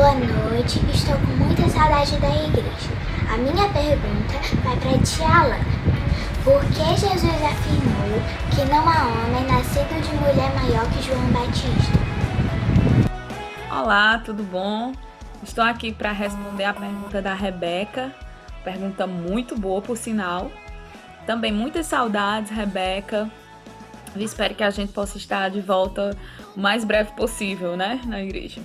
Boa noite, estou com muita saudade da igreja. A minha pergunta vai para a tia Alana. Por que Jesus afirmou que não há homem nascido de mulher maior que João Batista? Olá, tudo bom? Estou aqui para responder a pergunta da Rebeca. Pergunta muito boa, por sinal. Também muitas saudades, Rebeca. Eu espero que a gente possa estar de volta o mais breve possível, né, na igreja.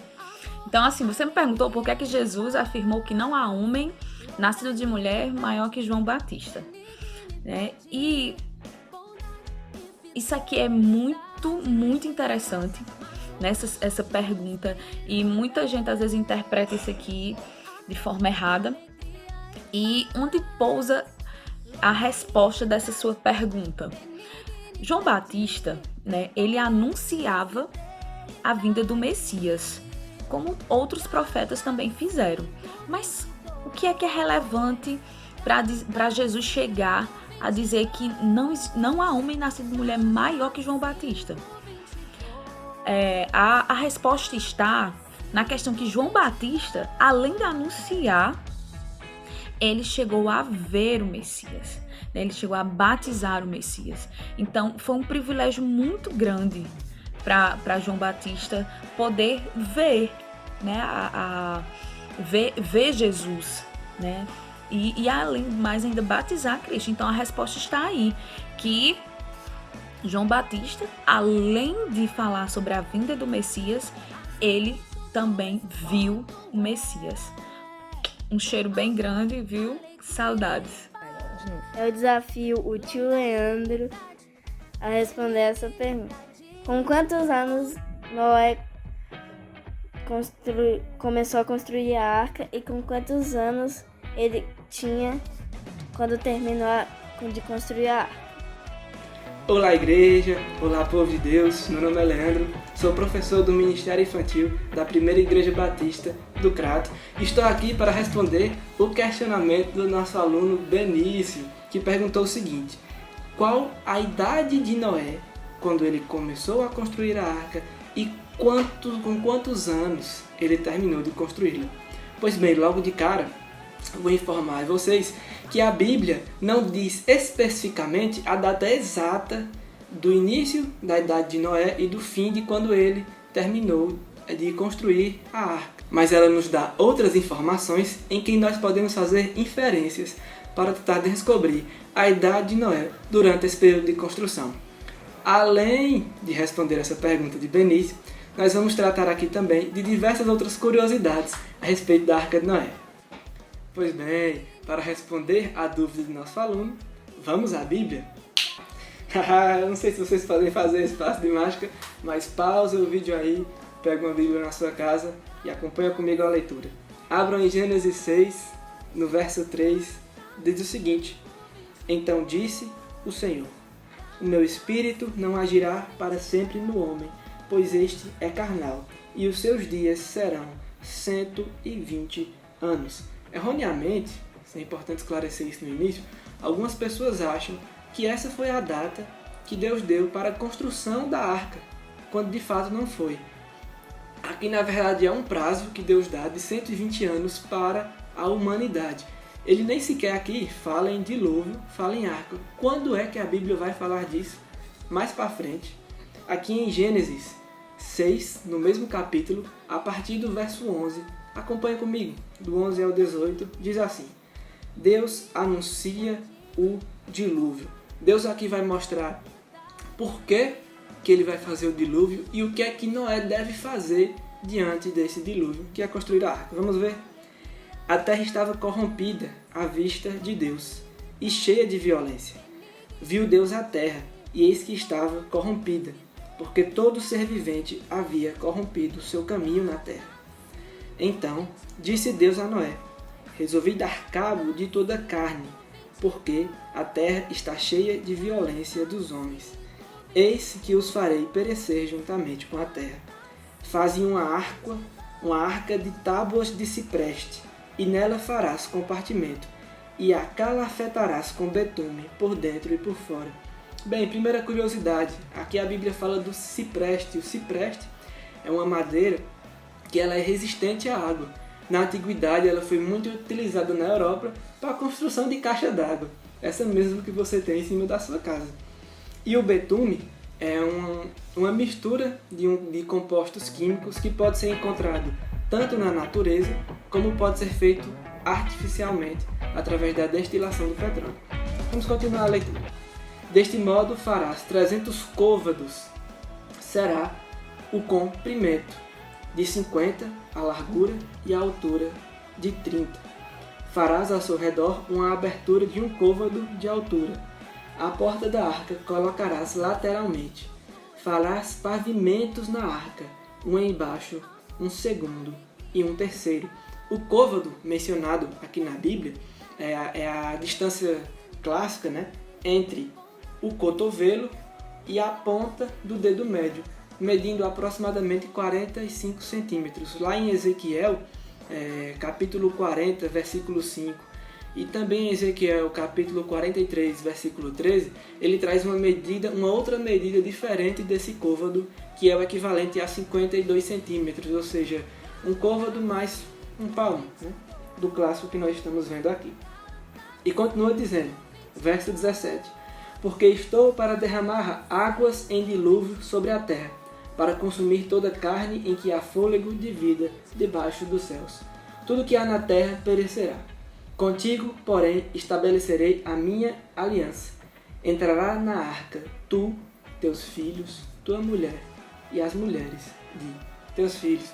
Então, assim, você me perguntou por que Jesus afirmou que não há homem nascido de mulher maior que João Batista, né? E isso aqui é muito interessante, né? Essa pergunta, e muita gente às vezes interpreta isso aqui de forma errada. E onde pousa a resposta dessa sua pergunta? João Batista, né, ele anunciava a vinda do Messias, como outros profetas também fizeram. Mas o que é relevante para Jesus chegar a dizer que não há homem nascido de mulher maior que João Batista? A resposta está na questão que João Batista, além de anunciar, ele chegou a ver o Messias, né? Ele chegou a batizar o Messias. Então, foi um privilégio muito grande para João Batista poder ver, né? Ver Jesus, né? E além mais ainda batizar Cristo. Então, a resposta está aí, que João Batista, além de falar sobre a vinda do Messias, ele também viu o Messias. Um cheiro bem grande, viu? Saudades. Eu desafio o tio Leandro a responder essa pergunta. Com quantos anos Noé começou a construir a arca e com quantos anos ele tinha quando terminou de construir a arca? Olá, igreja! Olá, povo de Deus! Meu nome é Leandro, sou professor do Ministério Infantil da Primeira Igreja Batista do Crato e estou aqui para responder o questionamento do nosso aluno Benício, que perguntou o seguinte: qual a idade de Noé quando ele começou a construir a arca e com quantos anos ele terminou de construí-la? Pois bem, logo de cara, vou informar vocês que a Bíblia não diz especificamente a data exata do início da idade de Noé e do fim de quando ele terminou de construir a arca. Mas ela nos dá outras informações em que nós podemos fazer inferências para tentar descobrir a idade de Noé durante esse período de construção. Além de responder essa pergunta de Benício, nós vamos tratar aqui também de diversas outras curiosidades a respeito da Arca de Noé. Pois bem, para responder à dúvida do nosso aluno, vamos à Bíblia? Eu não sei se vocês podem fazer esse passo de mágica, mas pausa o vídeo aí, pega uma Bíblia na sua casa e acompanha comigo a leitura. Abram em Gênesis 6, no verso 3, diz o seguinte: Então disse o Senhor: O meu espírito não agirá para sempre no homem, pois este é carnal, e os seus dias serão 120 anos. Erroneamente, é importante esclarecer isso no início, algumas pessoas acham que essa foi a data que Deus deu para a construção da arca, quando de fato não foi. Aqui na verdade é um prazo que Deus dá de 120 anos para a humanidade. Ele nem sequer aqui fala em dilúvio, fala em arca. Quando é que a Bíblia vai falar disso? Mais para frente, aqui em Gênesis 6, no mesmo capítulo, a partir do verso 11, acompanha comigo, do 11 ao 18, diz assim: Deus anuncia o dilúvio. Deus aqui vai mostrar por que ele vai fazer o dilúvio e o que é que Noé deve fazer diante desse dilúvio, que é construir a arca. Vamos ver? A terra estava corrompida à vista de Deus e cheia de violência. Viu Deus a terra, e eis que estava corrompida, porque todo ser vivente havia corrompido o seu caminho na terra. Então disse Deus a Noé: Resolvi dar cabo de toda a carne, porque a terra está cheia de violência dos homens. Eis que os farei perecer juntamente com a terra. Faze uma arca de tábuas de cipreste, e nela farás compartimento, e a calafetarás com betume por dentro e por fora. Bem, primeira curiosidade, aqui a Bíblia fala do cipreste. O cipreste é uma madeira que ela é resistente à água. Na antiguidade, ela foi muito utilizada na Europa para a construção de caixa d'água, essa mesmo que você tem em cima da sua casa. E o betume é uma mistura de compostos químicos que pode ser encontrado tanto na natureza, como pode ser feito artificialmente, através da destilação do petróleo. Vamos continuar a leitura. Deste modo farás 300 côvados, será o comprimento de 50, a largura e a altura de 30. Farás ao seu redor uma abertura de um côvado de altura. A porta da arca colocarás lateralmente. Farás pavimentos na arca, um embaixo, um segundo e um terceiro. O côvado mencionado aqui na Bíblia é a distância clássica, né, entre o cotovelo e a ponta do dedo médio, medindo aproximadamente 45 centímetros. Lá em Ezequiel, capítulo 40, versículo 5, e também em Ezequiel, capítulo 43, versículo 13, ele traz uma outra medida diferente desse côvado, que é o equivalente a 52 centímetros, ou seja, um côvado mais um palmo, né, do clássico que nós estamos vendo aqui. E continua dizendo, verso 17, porque estou para derramar águas em dilúvio sobre a terra, para consumir toda carne em que há fôlego de vida debaixo dos céus. Tudo que há na terra perecerá. Contigo, porém, estabelecerei a minha aliança. Entrará na arca tu, teus filhos, tua mulher e as mulheres de teus filhos.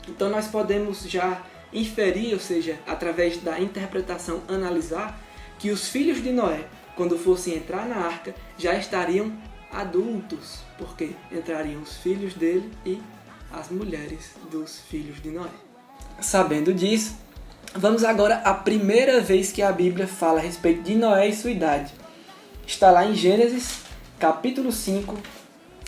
Então nós podemos já inferir, ou seja, através da interpretação analisar, que os filhos de Noé, quando fossem entrar na arca, já estariam adultos, porque entrariam os filhos dele e as mulheres dos filhos de Noé. Sabendo disso, vamos agora à primeira vez que a Bíblia fala a respeito de Noé e sua idade. Está lá em Gênesis, capítulo 5,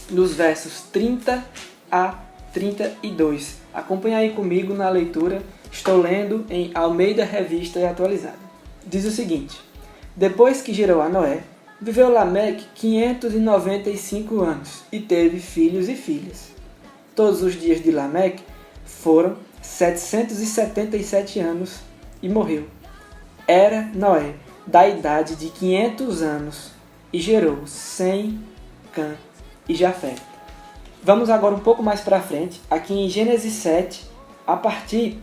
nos versos 30 a 32. Acompanhe aí comigo na leitura, estou lendo em Almeida Revista e Atualizada. Diz o seguinte, depois que gerou a Noé, viveu Lameque 595 anos e teve filhos e filhas. Todos os dias de Lameque foram 777 anos e morreu. Era Noé da idade de 500 anos e gerou Sem, Cã e Jafé. Vamos agora um pouco mais para frente, aqui em Gênesis 7, a partir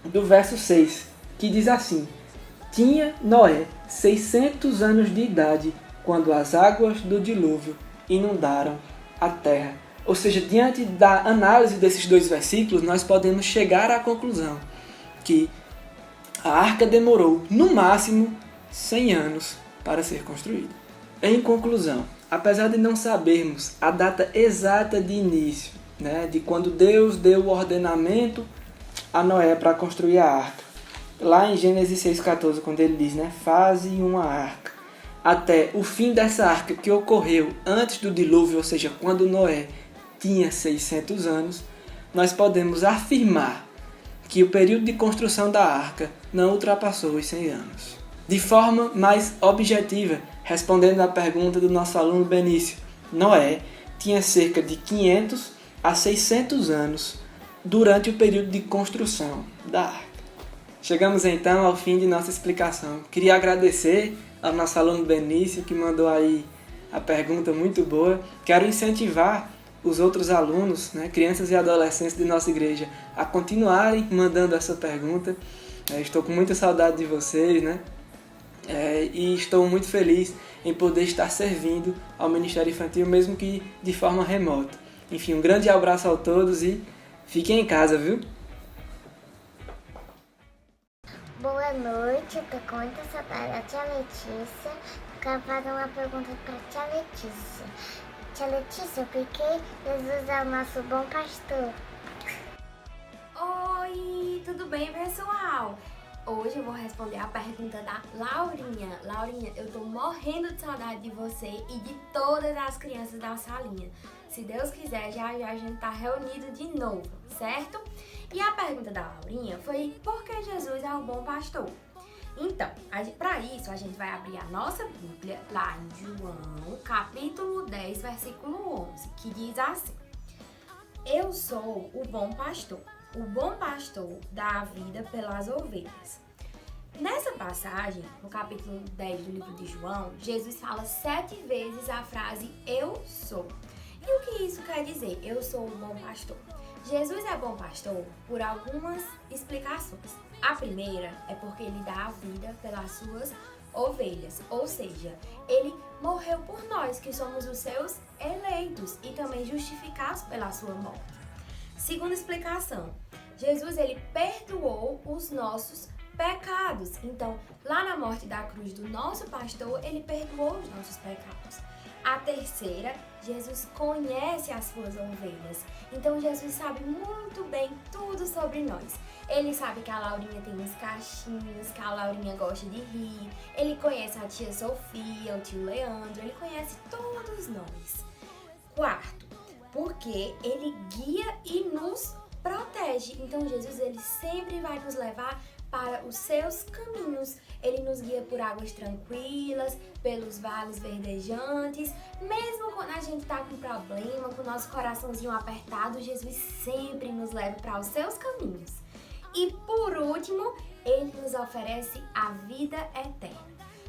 do verso 6, que diz assim, tinha Noé 600 anos de idade quando as águas do dilúvio inundaram a terra. Ou seja, diante da análise desses dois versículos, nós podemos chegar à conclusão que a arca demorou, no máximo, 100 anos para ser construída. Em conclusão, apesar de não sabermos a data exata de início, né, de quando Deus deu o ordenamento a Noé para construir a arca, lá em Gênesis 6,14, quando ele diz, né, faze uma arca, até o fim dessa arca que ocorreu antes do dilúvio, ou seja, quando Noé tinha 600 anos, nós podemos afirmar que o período de construção da arca não ultrapassou os 100 anos. De forma mais objetiva, respondendo à pergunta do nosso aluno Benício, Noé tinha cerca de 500 a 600 anos durante o período de construção da arca. Chegamos então ao fim de nossa explicação. Queria agradecer ao nosso aluno Benício, que mandou aí a pergunta muito boa. Quero incentivar os outros alunos, né, crianças e adolescentes de nossa igreja, a continuarem mandando essa pergunta. Estou com muita saudade de vocês, né? E estou muito feliz em poder estar servindo ao Ministério Infantil, mesmo que de forma remota. Enfim, um grande abraço a todos e fiquem em casa, viu? Boa noite, eu tô com muita saudade da tia Letícia. Quero fazer uma pergunta pra tia Letícia. Tia Letícia, por que Jesus é o nosso bom pastor? Oi, tudo bem, pessoal? Hoje eu vou responder a pergunta da Laurinha. Laurinha, eu tô morrendo de saudade de você e de todas as crianças da salinha. Se Deus quiser, já a gente tá reunido de novo, certo? E a pergunta da Laurinha foi: por que Jesus é o bom pastor? Então, para isso, a gente vai abrir a nossa Bíblia lá em João, capítulo 10, versículo 11, que diz assim: eu sou o bom pastor. o bom pastor dá a vida pelas ovelhas. Nessa passagem, no capítulo 10 do livro de João, Jesus fala 7 vezes a frase eu sou. E o que isso quer dizer? Eu sou o bom pastor. Jesus é bom pastor por algumas explicações. A primeira é porque ele dá a vida pelas suas ovelhas, ou seja, ele morreu por nós, que somos os seus eleitos e também justificados pela sua morte. Segunda explicação, Jesus ele perdoou os nossos pecados. Então, lá na morte da cruz do nosso pastor, ele perdoou os nossos pecados. A terceira, Jesus conhece as suas ovelhas. Então, Jesus sabe muito bem tudo sobre nós. Ele sabe que a Laurinha tem uns cachinhos, que a Laurinha gosta de rir. Ele conhece a tia Sofia, o tio Leandro. Ele conhece todos nós. Quarto, porque ele guia e nos protege. Então, Jesus ele sempre vai nos levar para os seus caminhos. Ele nos guia por águas tranquilas, pelos vales verdejantes. Mesmo quando a gente está com problema, com o nosso coraçãozinho apertado, Jesus sempre nos leva para os seus caminhos. E por último, ele nos oferece a vida eterna.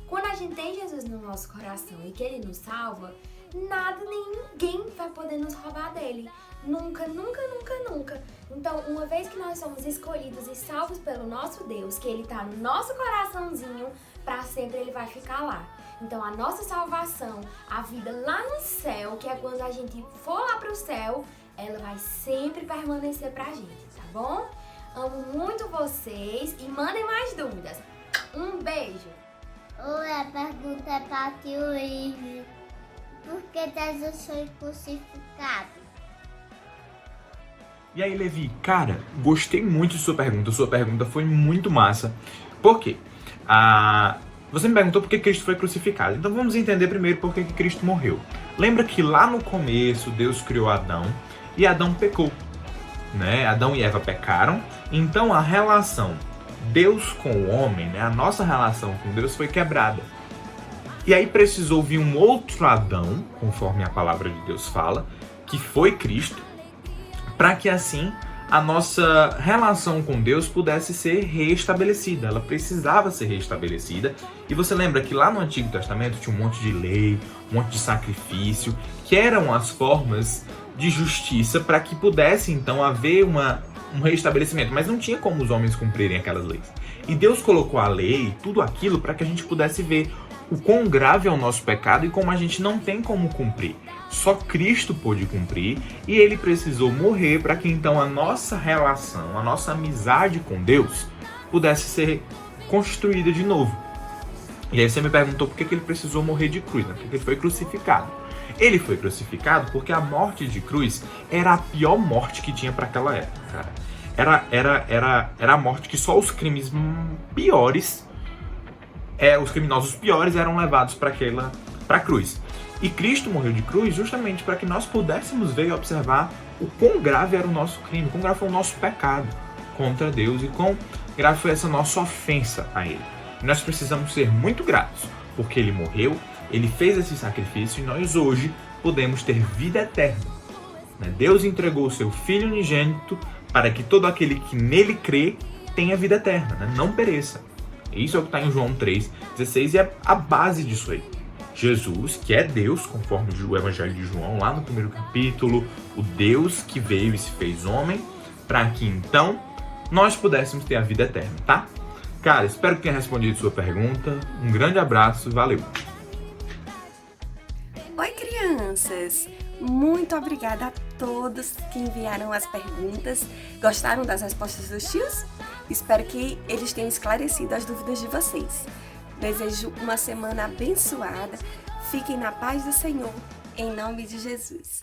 Quando a gente tem Jesus no nosso coração e que ele nos salva, nada nem ninguém vai poder nos roubar dele. Nunca, nunca, nunca, nunca. Então, uma vez que nós somos escolhidos e salvos pelo nosso Deus, que ele está no nosso coraçãozinho, para sempre ele vai ficar lá. Então, a nossa salvação, a vida lá no céu, que é quando a gente for lá pro céu, ela vai sempre permanecer pra gente, tá bom? Amo muito vocês e mandem mais dúvidas. Um beijo! Oi, a pergunta é para ti, Luiz. Por que Jesus foi crucificado? E aí, Levi, cara, gostei muito de sua pergunta. Sua pergunta foi muito massa. Por quê? Você me perguntou por que Cristo foi crucificado. Então vamos entender primeiro por que Cristo morreu. Lembra que lá no começo Deus criou Adão e Adão pecou, né? Adão e Eva pecaram. Então a relação Deus com o homem, né? A nossa relação com Deus foi quebrada. E aí precisou vir um outro Adão, conforme a palavra de Deus fala, que foi Cristo, para que assim a nossa relação com Deus pudesse ser reestabelecida. Ela precisava ser reestabelecida. E você lembra que lá no Antigo Testamento tinha um monte de lei, um monte de sacrifício, que eram as formas de justiça para que pudesse então haver um reestabelecimento. Mas não tinha como os homens cumprirem aquelas leis. E Deus colocou a lei e tudo aquilo para que a gente pudesse ver o quão grave é o nosso pecado e como a gente não tem como cumprir. Só Cristo pôde cumprir e ele precisou morrer para que então a nossa relação, a nossa amizade com Deus pudesse ser construída de novo. E aí você me perguntou por que ele precisou morrer de cruz, né? Por que ele foi crucificado. Ele foi crucificado porque a morte de cruz era a pior morte que tinha para aquela época, cara. Era a morte que só os crimes piores, os criminosos piores eram levados para a cruz. E Cristo morreu de cruz justamente para que nós pudéssemos ver e observar o quão grave era o nosso crime, quão grave foi o nosso pecado contra Deus e quão grave foi essa nossa ofensa a Ele. E nós precisamos ser muito gratos, porque Ele morreu, Ele fez esse sacrifício e nós hoje podemos ter vida eterna. Deus entregou o seu Filho unigênito para que todo aquele que nele crê tenha vida eterna, não pereça. Isso é o que está em João 3,16 e é a base disso aí. Jesus, que é Deus, conforme o Evangelho de João, lá no primeiro capítulo, o Deus que veio e se fez homem, para que então nós pudéssemos ter a vida eterna, tá? Cara, espero que tenha respondido sua pergunta. Um grande abraço, valeu! Oi, crianças! Muito obrigada a todos que enviaram as perguntas. Gostaram das respostas dos tios? Espero que eles tenham esclarecido as dúvidas de vocês. Desejo uma semana abençoada. Fiquem na paz do Senhor, em nome de Jesus.